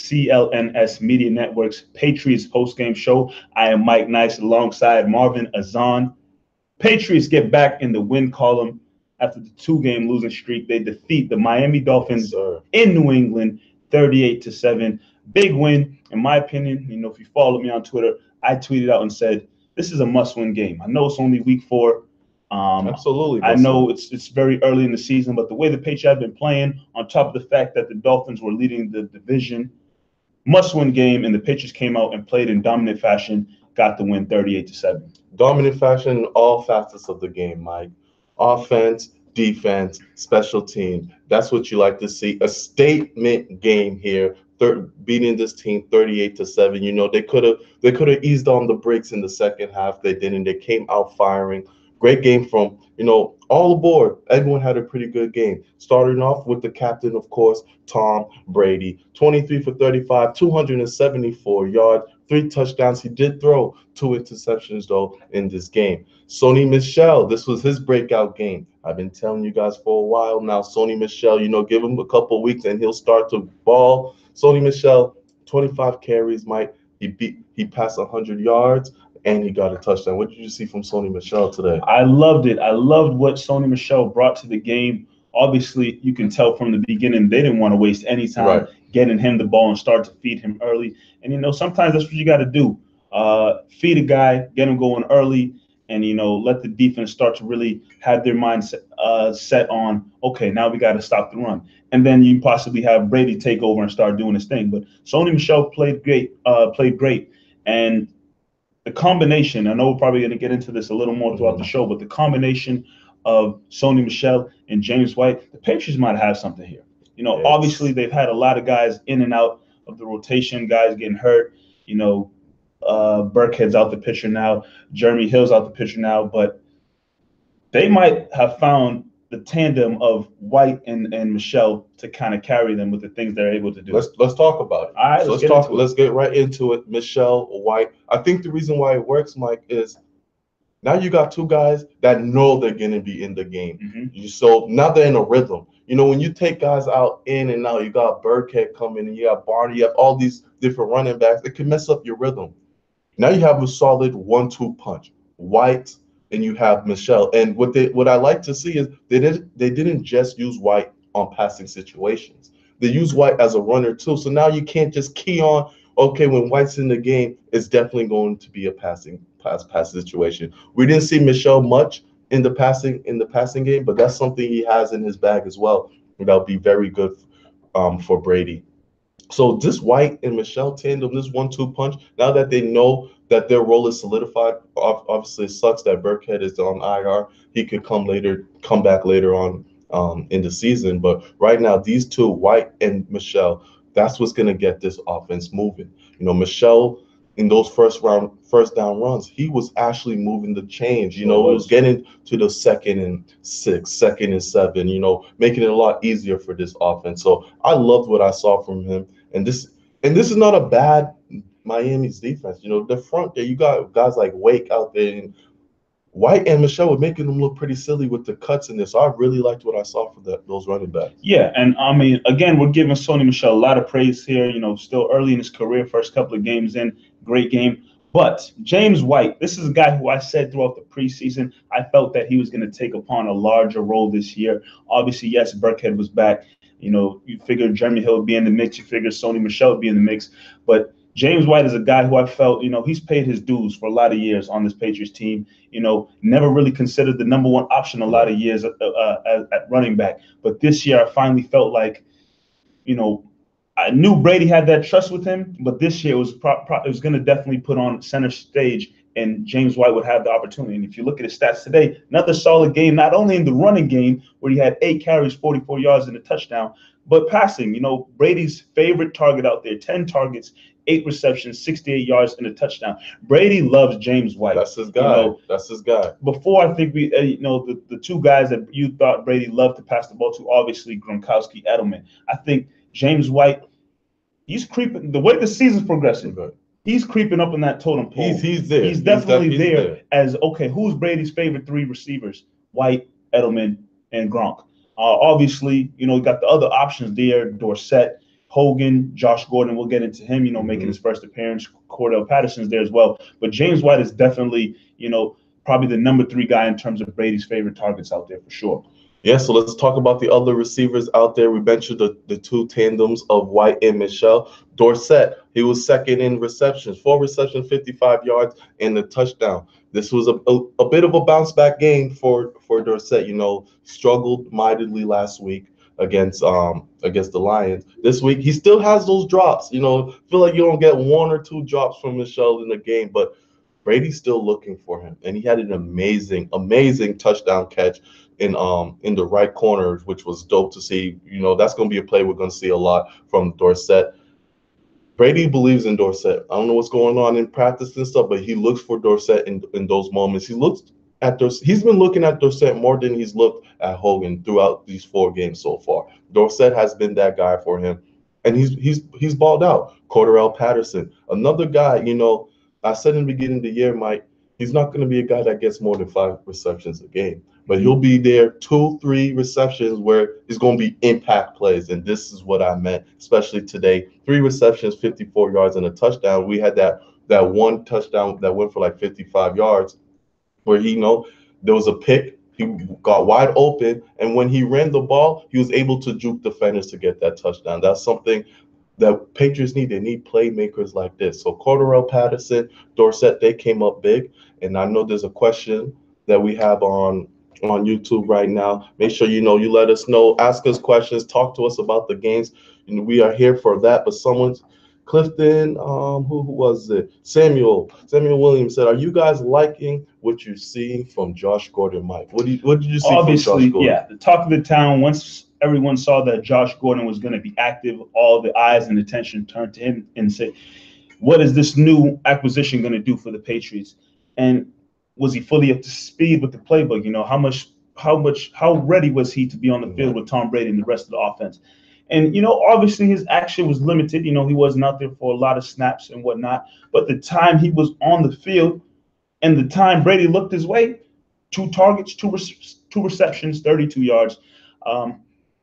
CLNS Media Network's Patriots Postgame Show. I am MikeNice alongside Marvin, Ezhan. Patriots get back in the win column after the 2-game losing streak. They defeat the Miami Dolphins in New England 38-7. Big win, in my opinion. You know, if you follow me on Twitter, I tweeted out and said, this is a must-win game. I know it's only week 4. Absolutely. I know it's very early in the season, but the way the Patriots have been playing, on top of the fact that the Dolphins were leading the division, must-win game, and the Patriots came out and played in dominant fashion, got the win 38-7. Dominant fashion in all facets of the game, Mike. Offense, defense, special team. That's what you like to see. A statement game here, beating this team 38-7. You know, they could have eased on the brakes in the second half. They didn't. They came out firing. Great game from, you know, all aboard. Everyone had a pretty good game. Starting off with the captain, of course, Tom Brady. 23 for 35, 274 yards, 3 touchdowns. He did throw 2 interceptions, though, in this game. Sony Michel, this was his breakout game. I've been telling you guys for a while now. Sony Michel, you know, give him a couple of weeks and he'll start to ball. Sony Michel, 25 carries, Mike. He passed 100 yards. And he got a touchdown. What did you see from Sony Michel today? I loved it. I loved what Sony Michel brought to the game. Obviously, you can tell from the beginning they didn't want to waste any time getting him the ball and start to feed him early. And, you know, sometimes that's what you got to do. Feed a guy, get him going early, and, you know, let the defense start to really have their mind set on, okay, now we got to stop the run. And then you possibly have Brady take over and start doing his thing. But Sony Michel played great. And the combination, I know we're probably going to get into this a little more throughout the show, but the combination of Sony Michel and James White, the Patriots might have something here. You know, obviously they've had a lot of guys in and out of the rotation, guys getting hurt. You know, Burkhead's out the picture now, Jeremy Hill's out the picture now, but they might have found the tandem of White and Michel to kind of carry them with the things they're able to do. Let's talk about it. All right, let's get right into it. Michel, White. I think the reason why it works, Mike, is now you got 2 guys that know they're going to be in the game. So now they're in a rhythm. You know, when you take guys out in and out, you got Burkhead coming and you got Barney, you have all these different running backs. It can mess up your rhythm. Now you have a solid 1-2 punch. White, and you have Michel. And what I like to see is they didn't just use White on passing situations. They use White as a runner too. So now you can't just key on, okay, when White's in the game, it's definitely going to be a pass situation. We didn't see Michel much in the passing game, but that's something he has in his bag as well. That'll be very good for Brady. So this White and Michel tandem, this 1-2 punch, now that they know that their role is solidified, obviously it sucks that Burkhead is on IR. He could come back later on in the season. But right now, these 2, White and Michel, that's what's going to get this offense moving. You know, Michel, in those first down runs, he was actually moving the chains. You know, it was getting to the 2nd and 6, 2nd and 7, you know, making it a lot easier for this offense. So I loved what I saw from him. And this is not a bad Miami's defense. You know, the front there, you got guys like Wake out there, and White and Michel were making them look pretty silly with the cuts in this. So I really liked what I saw for those running backs. Yeah, and I mean, again, we're giving Sony Michel a lot of praise here. You know, still early in his career, first couple of games in, great game. But James White, this is a guy who I said throughout the preseason, I felt that he was going to take upon a larger role this year. Obviously, yes, Burkhead was back. You know, you figured Jeremy Hill would be in the mix. You figured Sony Michel would be in the mix. But James White is a guy who I felt, you know, he's paid his dues for a lot of years on this Patriots team. You know, never really considered the number 1 option a lot of years at running back. But this year I finally felt like, you know, I knew Brady had that trust with him, but this year it was going to definitely put on center stage, and James White would have the opportunity. And if you look at his stats today, another solid game, not only in the running game where he had 8 carries, 44 yards and a touchdown, but passing. You know, Brady's favorite target out there, 10 targets, 8 receptions, 68 yards and a touchdown. Brady loves James White. That's his guy. You know, that's his guy. Before, I think we, you know, the 2 guys that you thought Brady loved to pass the ball to, obviously Gronkowski, Edelman. I think James White, he's creeping. The way the season's progressing, he's creeping up in that totem pole. He's there. He's definitely there as, okay, who's Brady's favorite 3 receivers? White, Edelman, and Gronk. Obviously, you know, you got the other options there, Dorsett, Hogan, Josh Gordon, we'll get into him, making his first appearance. Cordell Patterson's there as well. But James White is definitely, probably the number 3 guy in terms of Brady's favorite targets out there for sure. Yeah, so let's talk about the other receivers out there. We mentioned the 2 tandems of White and Michelle. Dorsett, he was second in receptions, 4 receptions, 55 yards, and a touchdown. This was a bit of a bounce back game for Dorsett. Struggled mightily last week against the Lions. This week he still has those drops. Feel like you don't get 1 or 2 drops from Michelle in the game, but Brady's still looking for him, and he had an amazing touchdown catch in the right corner, which was dope to see. That's going to be a play we're going to see a lot from Dorsett. Brady believes in Dorsett. I don't know what's going on in practice and stuff, but he looks for Dorsett in those moments. He's been looking at Dorsett more than he's looked at Hogan throughout these 4 games so far. Dorsett has been that guy for him, and he's balled out. Cordell Patterson, another guy. I said in the beginning of the year, Mike, he's not going to be a guy that gets more than 5 receptions a game, but he'll be there 2-3 receptions where it's going to be impact plays, and this is what I meant, especially today. 3 receptions, 54 yards, and a touchdown. We had that one touchdown that went for like 55 yards, where there was a pick. He got wide open, and when he ran the ball, he was able to juke defenders to get that touchdown. That's something that Patriots need. They need playmakers like this. So Cordell Patterson, Dorsett, they came up big. And I know there's a question that we have on YouTube right now. Make sure you let us know, ask us questions, talk to us about the games. We are here for that. But Clifton, who was it? Samuel Williams said, "Are you guys liking what you're seeing from Josh Gordon, Mike? What did you see from Josh Gordon?" Yeah, the talk of the town. Once everyone saw that Josh Gordon was going to be active, all the eyes and attention turned to him and said, "What is this new acquisition going to do for the Patriots?" And was he fully up to speed with the playbook? How ready was he to be on the field with Tom Brady and the rest of the offense? And, obviously his action was limited. He wasn't out there for a lot of snaps and whatnot. But the time he was on the field and the time Brady looked his way, 2 targets, 2 receptions, 32 yards.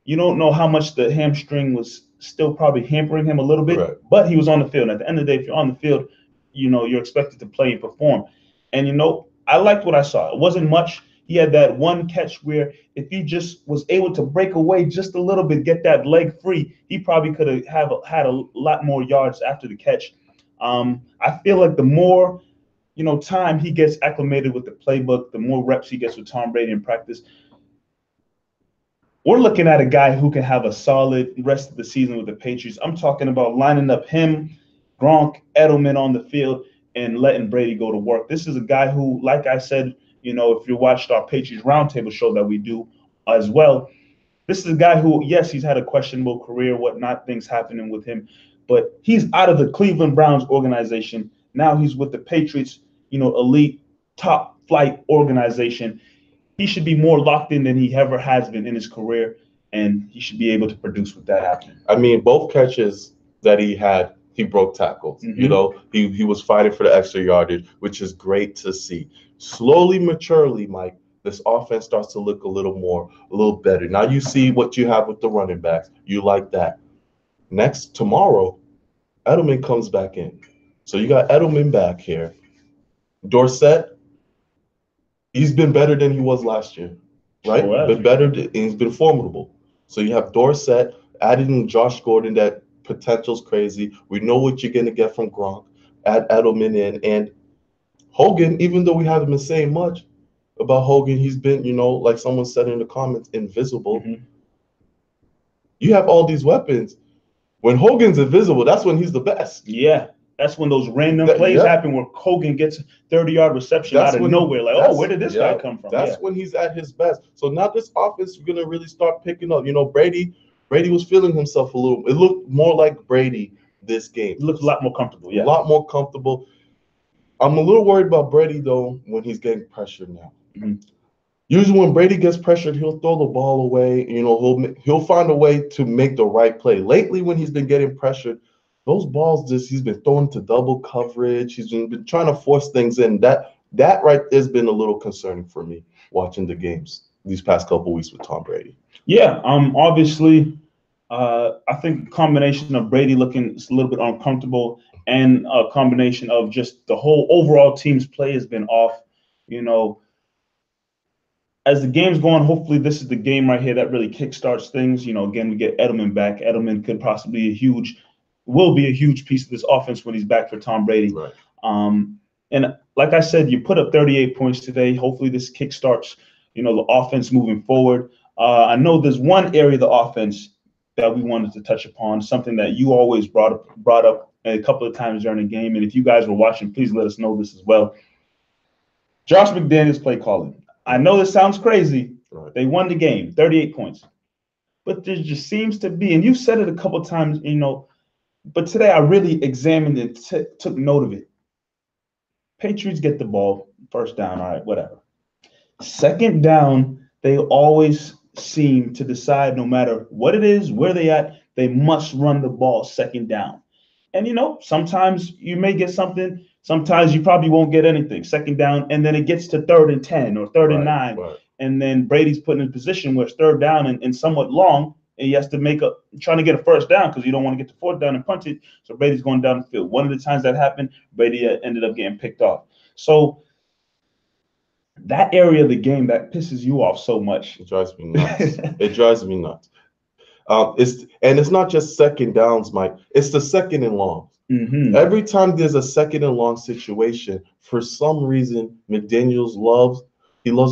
You don't know how much the hamstring was still probably hampering him a little bit, right, but he was on the field. And at the end of the day, if you're on the field, you're expected to play and perform. And, I liked what I saw. It wasn't much. He had that one catch where if he just was able to break away just a little bit, get that leg free, he probably could have had a lot more yards after the catch. I feel like the more, time he gets acclimated with the playbook, the more reps he gets with Tom Brady in practice, we're looking at a guy who can have a solid rest of the season with the Patriots. I'm talking about lining up him, Gronk, Edelman on the field, and letting Brady go to work. This is a guy who, like I said, if you watched our Patriots Roundtable show that we do as well, this is a guy who, yes, he's had a questionable career, whatnot, things happening with him, but he's out of the Cleveland Browns organization. Now he's with the Patriots, elite top flight organization. He should be more locked in than he ever has been in his career, and he should be able to produce with that happening. I mean, both catches that he had, he broke tackles. He was fighting for the extra yardage, which is great to see. Slowly, maturely, Mike, this offense starts to look a little better. Now you see what you have with the running backs. You like that. Tomorrow, Edelman comes back in. So you got Edelman back here. Dorsett, he's been better than he was last year, right? Sure, been better, and he's been formidable. So you have Dorsett, adding Josh Gordon, that potential's crazy. We know what you're going to get from Gronk. Add Edelman in. And Hogan, even though we haven't been saying much about Hogan, he's been, like someone said in the comments, invisible. You have all these weapons. When Hogan's invisible, that's when he's the best. Yeah. That's when those random plays happen where Hogan gets 30-yard reception out of nowhere. Like, where did this guy come from? That's when he's at his best. So now this offense is going to really start picking up. Brady was feeling himself a little. It looked more like Brady this game. It looked a lot more comfortable, yeah. A lot more comfortable. I'm a little worried about Brady, though, when he's getting pressured now. Usually when Brady gets pressured, he'll throw the ball away. He'll find a way to make the right play. Lately, when he's been getting pressured, those balls he's been throwing to double coverage. He's been trying to force things in. That right there's been a little concerning for me watching the games these past couple weeks with Tom Brady. Yeah, obviously, I think a combination of Brady looking a little bit uncomfortable and a combination of just the whole overall team's play has been off. You know, as the game's going, hopefully this is the game right here that really kickstarts things. You know, again, we get Edelman back. Edelman could possibly will be a huge piece of this offense when he's back for Tom Brady. Right. And like I said, you put up 38 points today. Hopefully this kickstarts, you know, the offense moving forward. I know there's one area of the offense that we wanted to touch upon, something that you always brought up a couple of times during the game. And if you guys were watching, please let us know this as well. Josh McDaniels play calling. I know this sounds crazy. Right. They won the game, 38 points. But there just seems to be, and you said it a couple of times, you know, but today I really examined it, took note of it. Patriots get the ball, first down, all right, whatever. Second down, they always seem to decide, no matter what it is, where they at, they must run the ball second down. And, you know, sometimes you may get something. Sometimes you probably won't get anything. Second down, and then it gets to 3rd and 10 or 3rd and 9. Right. And then Brady's put in a position where it's 3rd down and somewhat long, and he has to trying to get a first down because you don't want to get the 4th down and punt it. So Brady's going down the field. One of the times that happened, Brady ended up getting picked off. So that area of the game that pisses you off so much. It drives me nuts. It drives me nuts. It's not just second downs, Mike. It's the second and longs. Mm-hmm. Every time there's a second and long situation, for some reason, McDaniels loves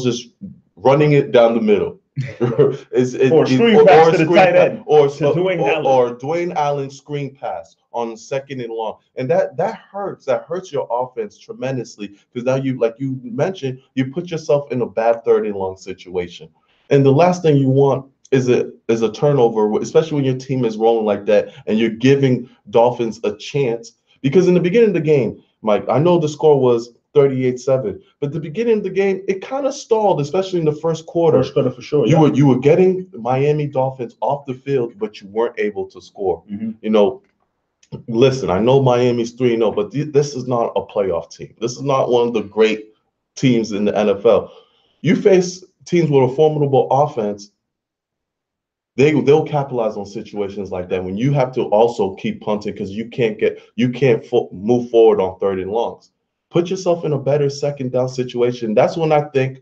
just running it down the middle. Or screen pass to the tight end. Or Dwayne Allen screen pass on second and long. And that hurts. That hurts your offense tremendously because now you, like you mentioned, you put yourself in a bad 3rd and long situation. And the last thing you want is a turnover, especially when your team is rolling like that and you're giving Dolphins a chance. Because in the beginning of the game, Mike, I know the score was 38-7, but the beginning of the game, it kind of stalled, especially in the first quarter. First quarter for sure. You were getting Miami Dolphins off the field, but you weren't able to score. Mm-hmm. You know, listen, I know Miami's 3-0, but this is not a playoff team. This is not one of the great teams in the NFL. You face teams with a formidable offense, they'll capitalize on situations like that when you have to also keep punting because you can't move forward on 3rd and longs. Put yourself in a better second down situation. That's when I think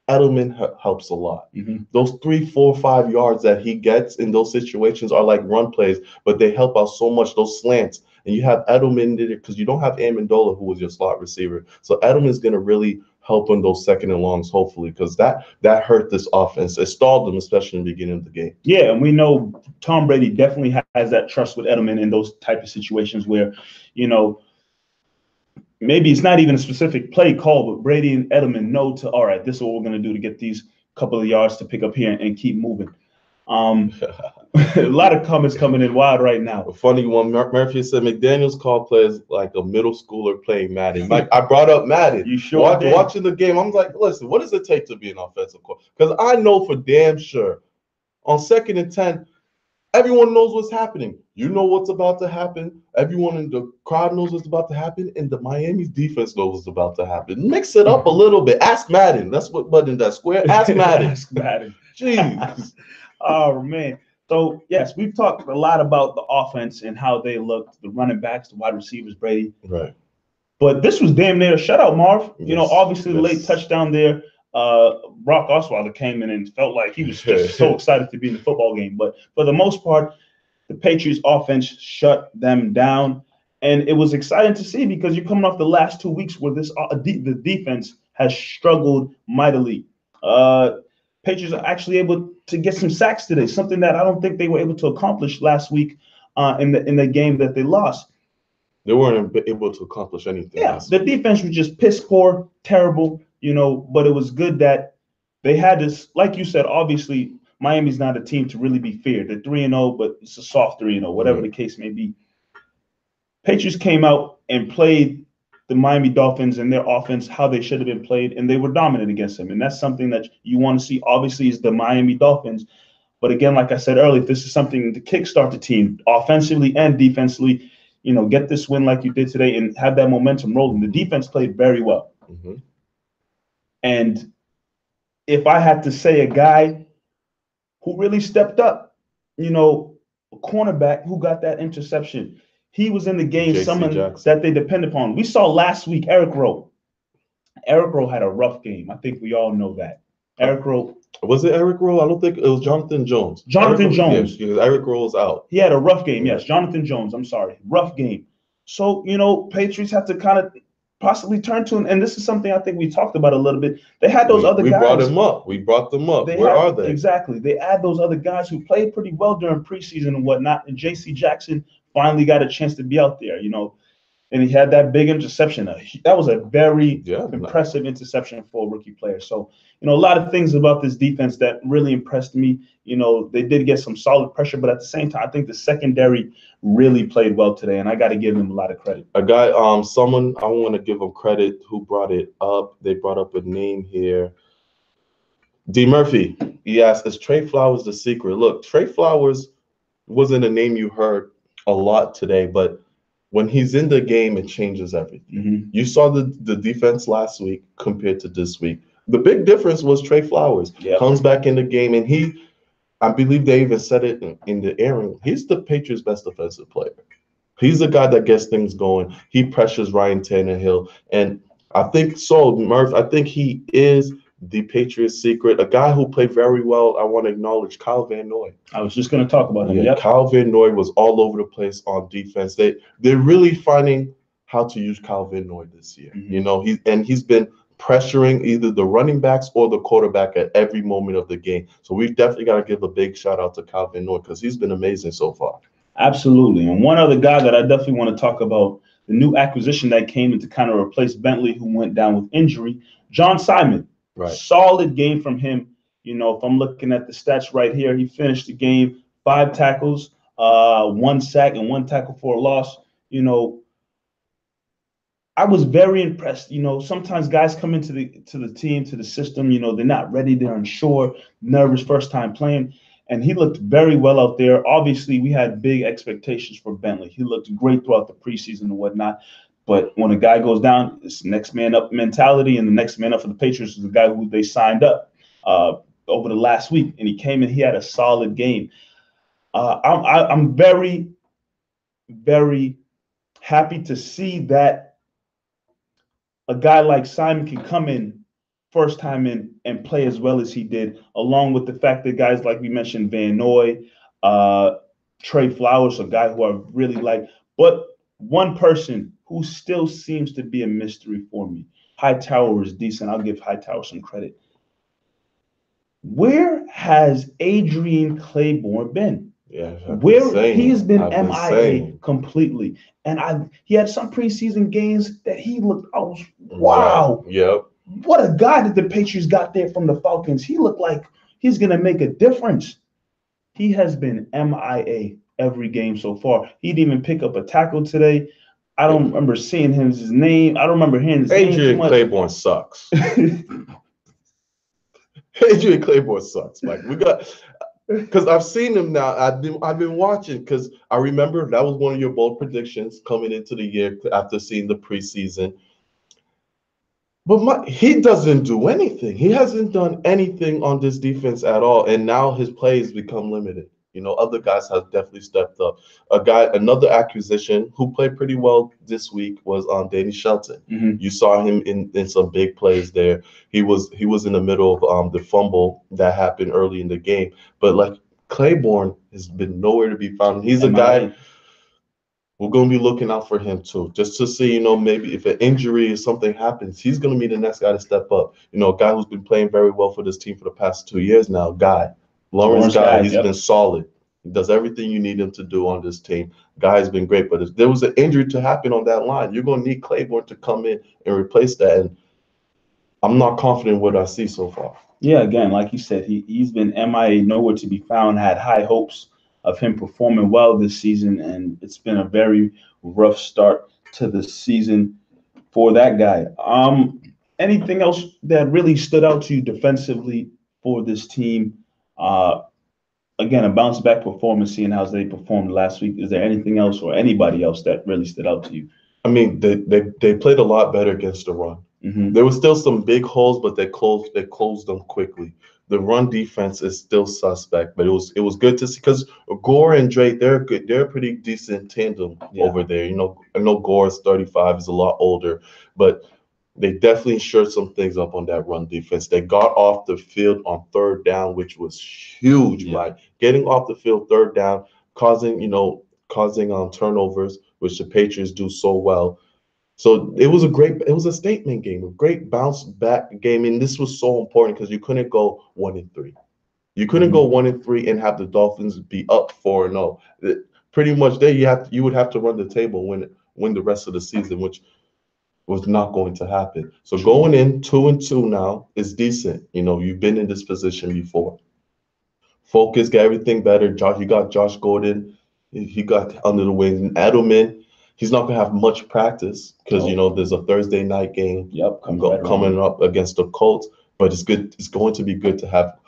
Edelman helps a lot. Mm-hmm. Those 3, 4, 5 yards that he gets in those situations are like run plays, but they help out so much. Those slants, and you have Edelman in it because you don't have Amendola, who was your slot receiver. So Edelman is going to really help on those second and longs, hopefully, because that hurt this offense. It stalled them, especially in the beginning of the game. Yeah, and we know Tom Brady definitely has that trust with Edelman in those type of situations where, you know, maybe it's not even a specific play call, but Brady and Edelman know all right, this is what we're going to do to get these couple of yards to pick up here and keep moving. A lot of comments coming in wild right now. A funny one, Murphy said McDaniels call plays like a middle schooler playing Madden. Like I brought up Madden. You sure did. Watching the game, I'm like, listen, what does it take to be an offensive coordinator? Because I know for damn sure on 2nd and 10, everyone knows what's happening. You know what's about to happen. Everyone in the crowd knows what's about to happen, and the Miami's defense knows what's about to happen. Mix it up a little bit. Ask Madden. That's what button that square. Ask Madden. Ask Madden. Jeez. Oh man. So yes, we've talked a lot about the offense and how they looked, the running backs, the wide receivers, Brady. Right. But this was damn near a shutout, Marv. Yes. You know, obviously the late touchdown there. Brock Osweiler came in and felt like he was just so excited to be in the football game. But for the most part, the Patriots offense shut them down. And it was exciting to see because you're coming off the last 2 weeks where the defense has struggled mightily. Patriots are actually able to get some sacks today, something that I don't think they were able to accomplish last week in the game that they lost. They weren't able to accomplish anything. Yeah, the defense was just piss poor, terrible, you know, but it was good that they had this, like you said, obviously Miami's not a team to really be feared. They're 3-0, but it's a soft 3-0, whatever the case may be. Patriots came out and played the Miami Dolphins and their offense how they should have been played, and they were dominant against them. And that's something that you want to see, obviously, is the Miami Dolphins. But again, like I said earlier, this is something to kickstart the team offensively and defensively. You know, get this win like you did today and have that momentum rolling. The defense played very well. Mm-hmm. And if I had to say a guy who really stepped up, you know, cornerback who got that interception. He was in the game, J.C. someone Jackson. that they depend upon. We saw last week Eric Rowe. Eric Rowe had a rough game. I think we all know that. Eric Rowe. Was it Eric Rowe? I don't think it was Jonathan Jones. Jonathan Jones. Yeah, Eric Rowe's out. He had a rough game. Yes, Jonathan Jones. I'm sorry. Rough game. So, Patriots have to kind of possibly turn to him. And this is something I think we talked about a little bit. They had those other guys. We brought him up. We brought them up. Where are they? Exactly. They add those other guys who played pretty well during preseason and whatnot. And J.C. Jackson finally got a chance to be out there, and he had that big interception. That was a very impressive interception for a rookie player. So, a lot of things about this defense that really impressed me. They did get some solid pressure, but at the same time, I think the secondary really played well today, and I got to give them a lot of credit. A guy, someone I want to give him credit who brought it up. They brought up a name here. D. Murphy. He asked, is Trey Flowers the secret? Look, Trey Flowers wasn't a name you heard a lot today, but when he's in the game, it changes everything. Mm-hmm. You saw the defense last week compared to this week. The big difference was Trey Flowers comes back in the game, and I believe they even said it in the airing, he's the Patriots' best defensive player. He's the guy that gets things going. He pressures Ryan Tannehill, and I think so, Murph. I think he is the Patriots' secret. A guy who played very well. I want to acknowledge Kyle Van Noy. I was just going to talk about him. Yeah, Kyle Van Noy was all over the place on defense. They're really finding how to use Kyle Van Noy this year. Mm-hmm. He's been pressuring either the running backs or the quarterback at every moment of the game. So we've definitely got to give a big shout out to Kyle Van Noy because he's been amazing so far. Absolutely. And one other guy that I definitely want to talk about, the new acquisition that came in to kind of replace Bentley, who went down with injury, John Simon. Right. Solid game from him. If I'm looking at the stats right here, he finished the game 5 tackles, 1 sack, and 1 tackle for a loss. I was very impressed. Sometimes guys come into the team, to the system, they're not ready, they're unsure, nervous, first time playing. And he looked very well out there. Obviously, we had big expectations for Bentley. He looked great throughout the preseason and whatnot. But when a guy goes down, it's next man up mentality, and the next man up for the Patriots is the guy who they signed up over the last week, and he came in. He had a solid game. I'm very, very happy to see that a guy like Simon can come in first time in and play as well as he did, along with the fact that guys like we mentioned, Van Noy, Trey Flowers, a guy who I really like. But one person who still seems to be a mystery for me. Hightower is decent. I'll give Hightower some credit. Where has Adrian Claiborne been? Yeah, he has been MIA completely. And he had some preseason games that he looked, wow. Right. Yep. What a guy that the Patriots got there from the Falcons. He looked like he's going to make a difference. He has been MIA every game so far. He didn't even pick up a tackle today. I don't remember seeing his name. I don't remember hearing his name. Adrian Claiborne sucks. Adrian Claiborne sucks, Mike. Because I've seen him now. I've been watching because I remember that was one of your bold predictions coming into the year after seeing the preseason. But he doesn't do anything. He hasn't done anything on this defense at all, and now his plays become limited. Other guys have definitely stepped up. Another acquisition who played pretty well this week was Danny Shelton. Mm-hmm. You saw him in some big plays there. He was in the middle of the fumble that happened early in the game. But like Claiborne has been nowhere to be found. He's a guy we're going to be looking out for him too, just to see, maybe if an injury or something happens, he's going to be the next guy to step up. A guy who's been playing very well for this team for the past 2 years now. Lawrence Guy, he's been solid. He does everything you need him to do on this team. Guy's been great, but if there was an injury to happen on that line, you're going to need Claiborne to come in and replace that. And I'm not confident in what I see so far. Yeah, again, like you said, he's been MIA, nowhere to be found. Had high hopes of him performing well this season, and it's been a very rough start to the season for that guy. Anything else that really stood out to you defensively for this team? Again, a bounce back performance, seeing how they performed last week. Is there anything else or anybody else that really stood out to you? I mean, they played a lot better against the run. Mm-hmm. There were still some big holes, but they closed them quickly. The run defense is still suspect, but it was good to see because Gore and Drake, they're good. They're a pretty decent tandem over there. You know, I know Gore's 35, is a lot older, but they definitely shored some things up on that run defense. They got off the field on third down, which was huge, right? Getting off the field third down, causing turnovers, which the Patriots do so well. So it was a statement game, a great bounce back game, and this was so important because you couldn't go 1-3. You couldn't go 1-3 and have the Dolphins be up 4-0. Pretty much there you would have to run the table, win the rest of the season, which was not going to happen. So going in 2-2 now is decent. You know, you've been in this position before. Focus, get everything better. You got Josh Gordon, he got under the wings. And Edelman, he's not gonna have much practice because there's a Thursday night game coming up against the Colts. But it's good. It's going to be good to have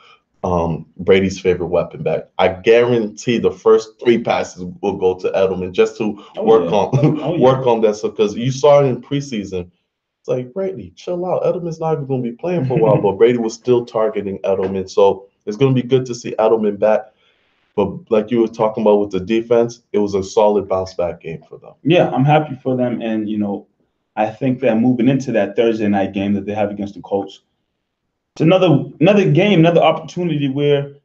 Brady's favorite weapon back. I guarantee the first 3 passes will go to Edelman just to work on that. So because you saw it in preseason, it's like, Brady, chill out. Edelman's not even going to be playing for a while, but Brady was still targeting Edelman. So it's going to be good to see Edelman back. But like you were talking about with the defense, it was a solid bounce back game for them. Yeah, I'm happy for them. And, I think that moving into that Thursday night game that they have against the Colts, it's another game, another opportunity where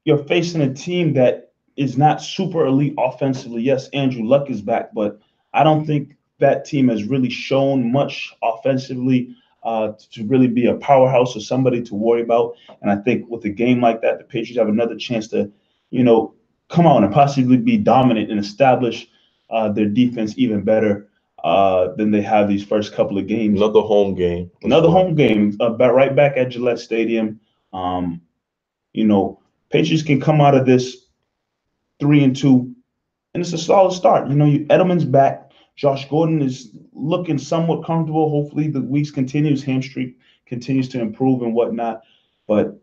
you're facing a team that is not super elite offensively. Yes, Andrew Luck is back, but I don't think that team has really shown much offensively to really be a powerhouse or somebody to worry about. And I think with a game like that, the Patriots have another chance to, come out and possibly be dominant and establish their defense even better than they have these first couple of games. Another home game. Right back at Gillette Stadium. Patriots can come out of this 3-2, and it's a solid start. Edelman's back. Josh Gordon is looking somewhat comfortable. Hopefully the weeks continue. His hamstring continues to improve and whatnot. But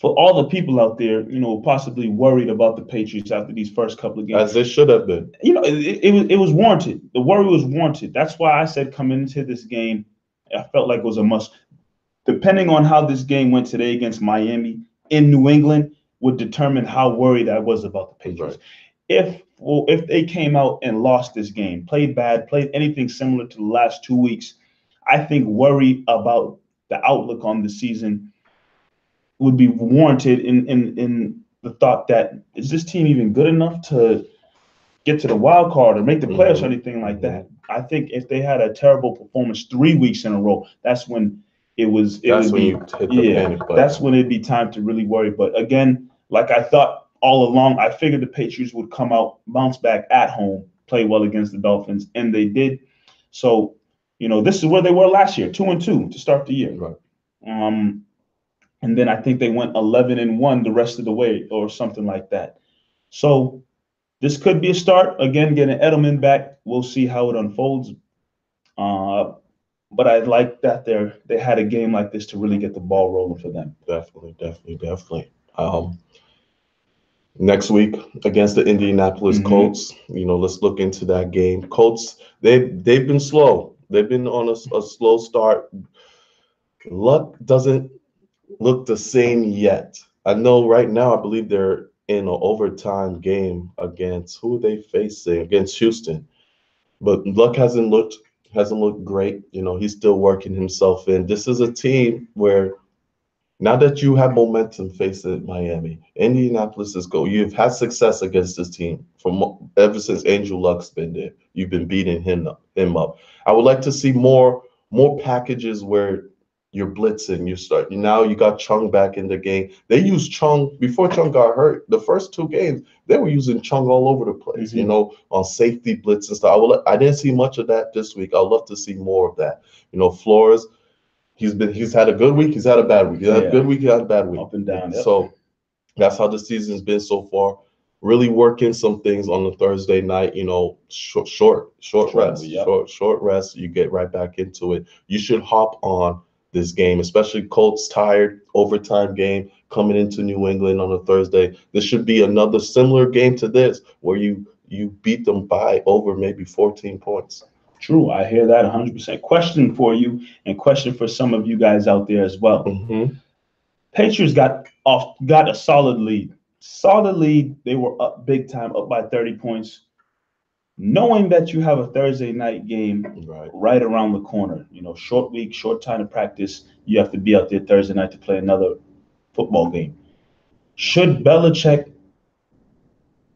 for all the people out there, possibly worried about the Patriots after these first couple of games, as they should have been, it was warranted. The worry was warranted. That's why I said coming into this game, I felt like it was a must. Depending on how this game went today against Miami in New England would determine how worried I was about the Patriots. Right. If they came out and lost this game, played bad, played anything similar to the last 2 weeks, I think worry about the outlook on the season would be warranted in the thought that, is this team even good enough to get to the wild card or make the playoffs or anything like that? I think if they had a terrible performance 3 weeks in a row, that's when that's when it'd be time to really worry. But again, like I thought all along, I figured the Patriots would come out, bounce back at home, play well against the Dolphins, and they did. So, this is where they were last year, 2-2 to start the year. Right. And then I think they went 11-1 the rest of the way or something like that. So this could be a start. Again, getting Edelman back, we'll see how it unfolds. But I like that they had a game like this to really get the ball rolling for them. Definitely. Next week against the Indianapolis Colts, let's look into that game. Colts, they've been slow. They've been on a slow start. Luck doesn't look the same yet. I know right now, I believe they're in an overtime game against who are they facing? Against Houston. But Luck hasn't looked great. He's still working himself in. This is a team where now that you have momentum facing Miami, Indianapolis is go. You've had success against this team ever since Andrew Luck's been there. You've been beating him up. I would like to see more packages where you're blitzing. You got Chung back in the game. They used Chung before Chung got hurt. The first 2 games, they were using Chung all over the place, on safety blitz and stuff. I didn't see much of that this week. I'd love to see more of that. Flores, he's had a good week, he's had a bad week. He's had a good week, he had a bad week. Up and down. Yep. So that's how the season's been so far. Really working some things on the Thursday night, short rest. Yep. Short rest. You get right back into it. You should hop on this game, especially Colts tired, overtime game coming into New England on a Thursday. This should be another similar game to this where you beat them by over maybe 14 points. True. I hear that 100%. Question for you and question for some of you guys out there as well. Patriots got a solid lead. Solid lead. They were up big time, up by 30 points. Knowing that you have a Thursday night game right around the corner, short week, short time to practice, you have to be out there Thursday night to play another football game. Should Belichick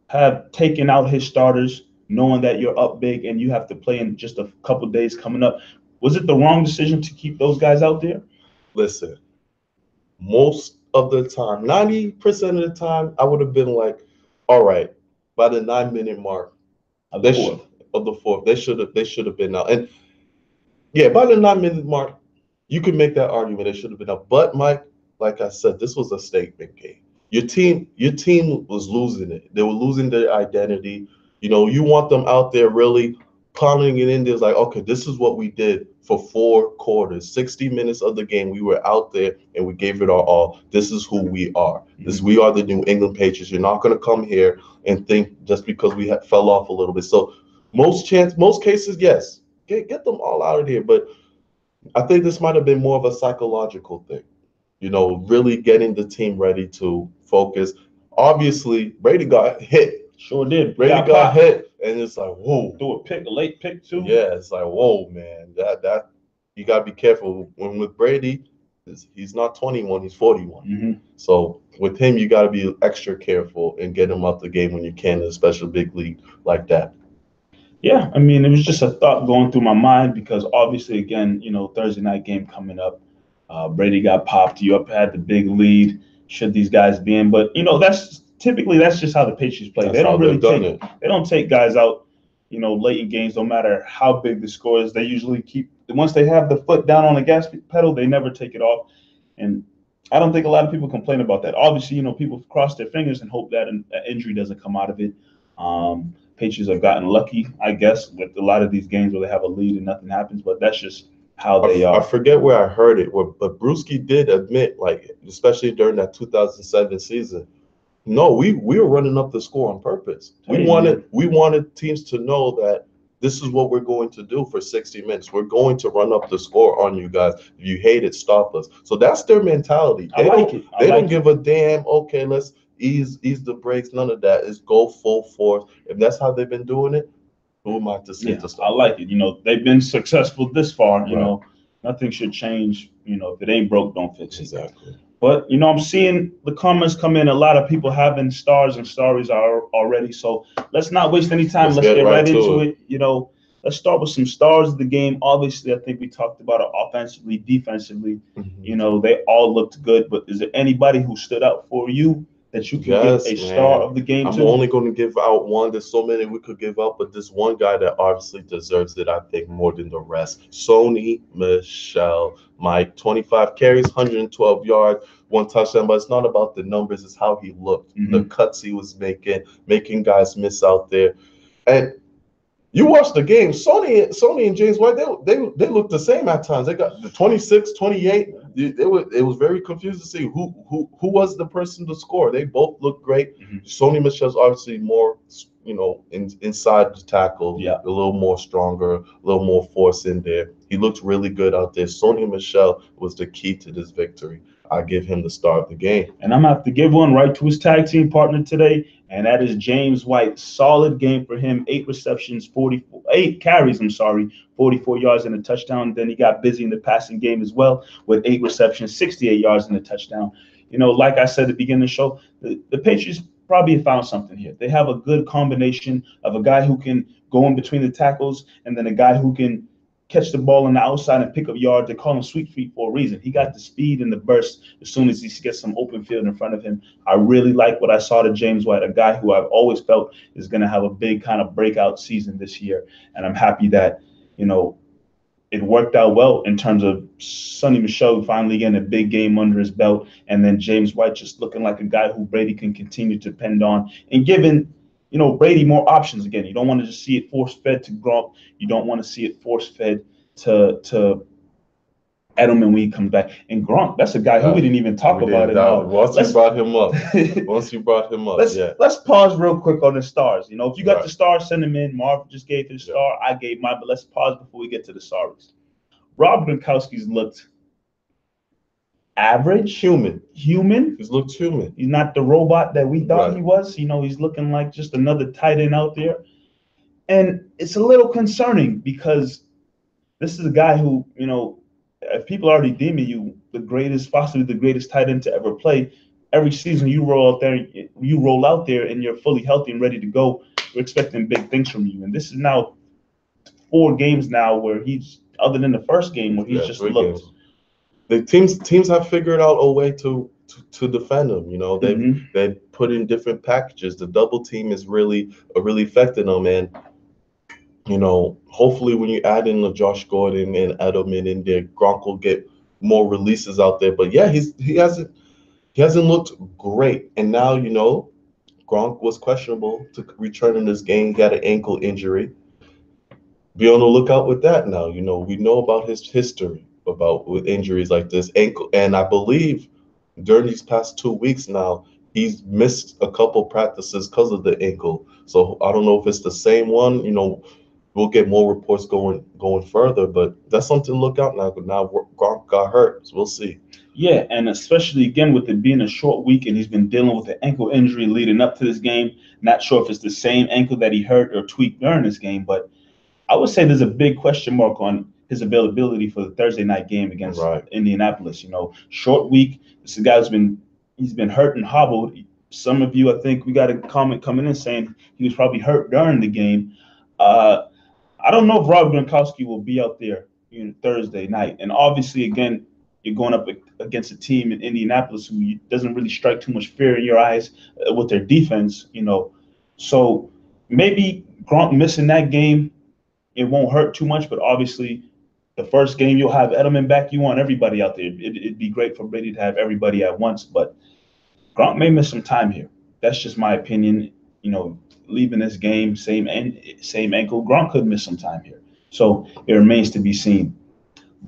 have taken out his starters, knowing that you're up big and you have to play in just a couple days coming up? Was it the wrong decision to keep those guys out there? Listen, most of the time, 90% of the time, I would have been like, all right, by the 9-minute mark of the fourth, they should have been out. And yeah, by the 9-minute mark, you can make that argument they should have been out. But Mike, like I said, this was a statement game. Your team was losing it. They were losing their identity. You want them out there really pounding it in there. It's like, okay, this is what we did for 4 quarters, 60 minutes of the game. We were out there and we gave it our all. This is who we are. We are the New England Patriots. You're not going to come here and think just because we fell off a little bit. So most cases, yes, get them all out of here. But I think this might have been more of a psychological thing. Really getting the team ready to focus. Obviously, Brady got hit. Sure did. Brady got hit, and it's like, whoa. Threw a late pick too. Yeah, it's like, whoa, man. That you gotta be careful. When with Brady, he's not 21, he's 41. Mm-hmm. So with him, you gotta be extra careful and get him out the game when you can, especially big league like that. Yeah, I mean, it was just a thought going through my mind because obviously, again, Thursday night game coming up. Brady got popped. You had the big lead. Should these guys be in? But that's just how the Patriots play. They don't take guys out, late in games, no matter how big the score is. They usually once they have the foot down on the gas pedal, they never take it off. And I don't think a lot of people complain about that. Obviously, people cross their fingers and hope that an injury doesn't come out of it. Patriots have gotten lucky, I guess, with a lot of these games where they have a lead and nothing happens. But that's just how they are. I forget where I heard it, but Brewski did admit, especially during that 2007 season, no, we were running up the score on purpose. We wanted teams to know that this is what we're going to do for 60 minutes. We're going to run up the score on you guys. If you hate it, stop us. So that's their mentality. They don't give a damn. Okay, let's ease the brakes. None of that. It's go full force. If that's how they've been doing it, who am I to say to stop? I like it. They've been successful this far. Nothing should change. If it ain't broke, don't fix it. Exactly. But I'm seeing the comments come in. A lot of people having stars and stories already. So let's not waste any time. Let's get right into it. Let's start with some stars of the game. Obviously, I think we talked about it offensively, defensively. Mm-hmm. They all looked good. But is there anybody who stood out for you that you can give a star of the game to? I'm only going to give out one. There's so many we could give out, but this one guy that obviously deserves it, I think, more than the rest. Sony Michel, Mike, 25 carries, 112 yards, 1 touchdown. But it's not about the numbers. It's how he looked, the cuts he was making guys miss out there. And you watch the game, Sony and James White, they look the same at times. They got the 26, 28. It was very confusing to see who was the person to score. They both looked great. Mm-hmm. Sony Michel's obviously more, inside the tackle, a little more stronger, a little more force in there. He looked really good out there. Sony Michel was the key to this victory. I give him the star of the game. And I'm going to have to give one right to his tag team partner today, and that is James White. Solid game for him. 8 carries, 44 yards and a touchdown. Then he got busy in the passing game as well with 8 receptions, 68 yards and a touchdown. Like I said at the beginning of the show, the Patriots probably found something here. They have a good combination of a guy who can go in between the tackles and then a guy who can catch the ball on the outside and pick up yards. They call him Sweet Feet for a reason. He got the speed and the burst as soon as he gets some open field in front of him. I really like what I saw to James White, a guy who I've always felt is going to have a big kind of breakout season this year. And I'm happy that, it worked out well in terms of Sony Michel finally getting a big game under his belt, and then James White just looking like a guy who Brady can continue to depend on and giving Brady more options again. You don't want to just see it force-fed to Gronk. You don't want to see it force-fed to Edelman when he comes back. And Gronk, that's a guy who we didn't even talk about it. Once you brought him up. Let's pause real quick on the stars. If you got the stars, send them in. Marv just gave his star. I gave mine. But let's pause before we get to the stars. Rob Gronkowski's looked average. Human. He's looks human. He's not the robot that we thought he was. He's looking like just another tight end out there. And it's a little concerning because this is a guy who, if people are already deeming you possibly the greatest tight end to ever play, every season you roll out there and you're fully healthy and ready to go, we're expecting big things from you. And this is now 4 games now where he's, other than the first game where he's just looked. The teams have figured out a way to defend him. They've put in different packages. The double team is really affecting them, and hopefully when you add in the Josh Gordon and Edelman in there, Gronk will get more releases out there. But yeah, he hasn't looked great, and now Gronk was questionable to return in this game. He had an ankle injury. Be on the lookout with that now. We know about his history with injuries like this ankle, and I believe during these past 2 weeks now he's missed a couple practices because of the ankle. So I don't know if it's the same one. We'll get more reports going further, but that's something to look out now. Now Gronk got hurt, so we'll see. Yeah, and especially again with it being a short week, and he's been dealing with an ankle injury leading up to this game. Not sure if it's the same ankle that he hurt or tweaked during this game, but I would say there's a big question mark on his availability for the Thursday night game against Indianapolis. Short week. This is a guy he's been hurt and hobbled. Some of you, I think, we got a comment coming in saying he was probably hurt during the game. I don't know if Rob Gronkowski will be out there Thursday night. And obviously, again, you're going up against a team in Indianapolis who doesn't really strike too much fear in your eyes with their defense, So maybe Gronk missing that game, it won't hurt too much. But obviously, the first game you'll have Edelman back. You want everybody out there. It'd be great for Brady to have everybody at once. But Gronk may miss some time here. That's just my opinion. Leaving this game, same ankle. Gronk could miss some time here. So it remains to be seen.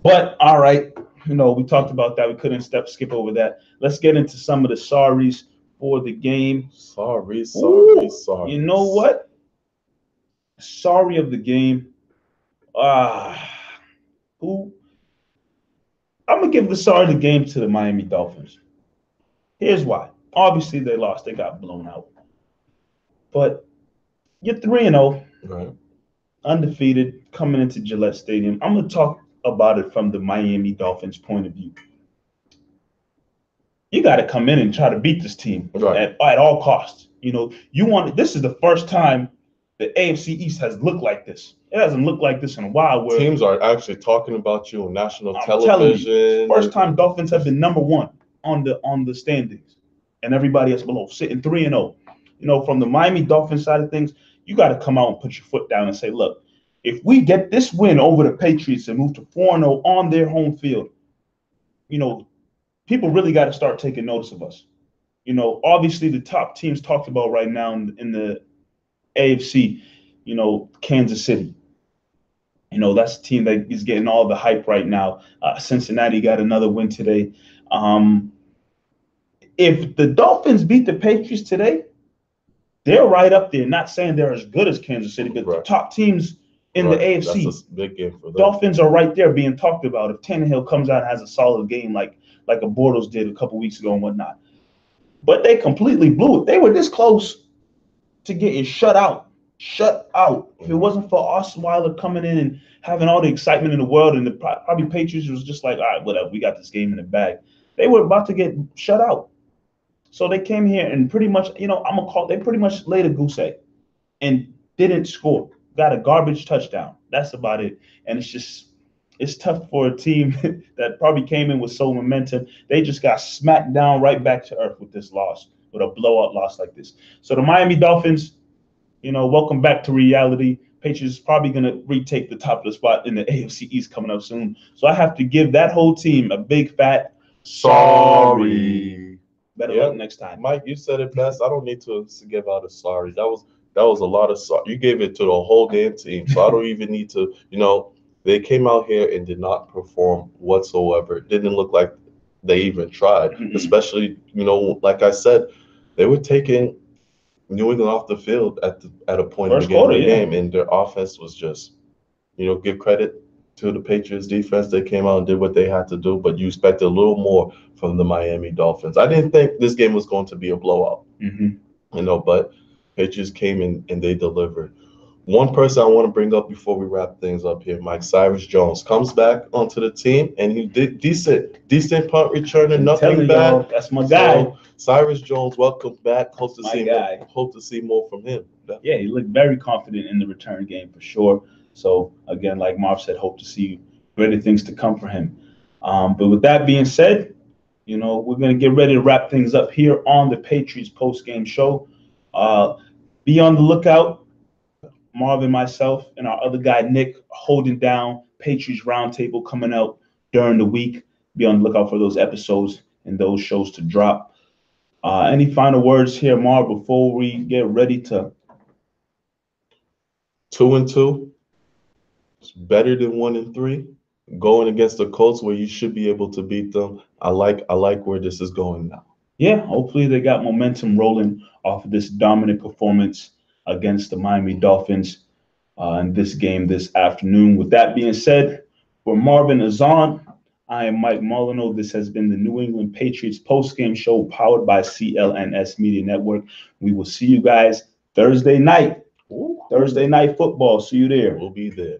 But all right, we talked about that. We couldn't skip over that. Let's get into some of the sorries for the game. Sorry. You know what? Sorry of the game. Who? I'm gonna give the sorry of the game to the Miami Dolphins. Here's why. Obviously, they lost. They got blown out. But you're 3-0, right, undefeated, coming into Gillette Stadium. I'm going to talk about it from the Miami Dolphins' point of view. You got to come in and try to beat this team at all costs. This is the first time the AFC East has looked like this. It hasn't looked like this in a while. Where teams are actually talking about you on national television. First time Dolphins have been number 1 on the standings, and everybody else below, sitting 3-0. From the Miami Dolphins side of things, you got to come out and put your foot down and say, look, if we get this win over the Patriots and move to 4-0 on their home field, people really got to start taking notice of us. Obviously the top teams talked about right now in the AFC, Kansas City. That's a team that is getting all the hype right now. Cincinnati got another win today. If the Dolphins beat the Patriots today, they're right up there. Not saying they're as good as Kansas City, but the top teams in the AFC. That's a big game for them. Dolphins are right there being talked about. If Tannehill comes out and has a solid game like a Bortles did a couple weeks ago and whatnot. But they completely blew it. They were this close to getting shut out. If it wasn't for Osweiler coming in and having all the excitement in the world, and the probably Patriots was just like, all right, whatever, we got this game in the bag. They were about to get shut out. So they came here and pretty much, they pretty much laid a goose egg and didn't score. Got a garbage touchdown. That's about it. And it's tough for a team that probably came in with so momentum. They just got smacked down right back to earth with this loss, with a blowout loss like this. So the Miami Dolphins, welcome back to reality. Patriots probably going to retake the top of the spot in the AFC East coming up soon. So I have to give that whole team a big fat sorry. Better luck next time. Mike, you said it best. I don't need to give out a sorry. That was a lot of sorry. You gave it to the whole damn team. So I don't even need to, they came out here and did not perform whatsoever. It didn't look like they even tried. Mm-hmm. Especially, like I said, they were taking New England off the field at a point in the game, and their offense was just, give credit to the Patriots defense. They came out and did what they had to do, but you expected a little more from the Miami Dolphins. I didn't think this game was going to be a blowout, but Patriots came in and they delivered. One person I want to bring up before we wrap things up here, Mike, Cyrus Jones comes back onto the team, and he did decent punt returner, nothing bad. That's my guy. So, Cyrus Jones, welcome back. Hope to see more from him. Yeah, he looked very confident in the return game for sure. So again, like Marv said, hope to see greater things to come for him. But with that being said, we're gonna get ready to wrap things up here on the Patriots Postgame Show. Be on the lookout. Marvin, myself, and our other guy, Nick, holding down Patriots Roundtable coming out during the week. Be on the lookout for those episodes and those shows to drop. Any final words here, Marv, before we get ready to? 2-2. It's better than 1-3. Going against the Colts, where you should be able to beat them. I like where this is going now. Yeah, hopefully they got momentum rolling off of this dominant performance against the Miami Dolphins in this game this afternoon. With that being said, for Marvin Ezhan, I am Mike Molyneaux. This has been the New England Patriots Postgame Show powered by CLNS Media Network. We will see you guys Thursday night. Thursday night football. See you there. We'll be there.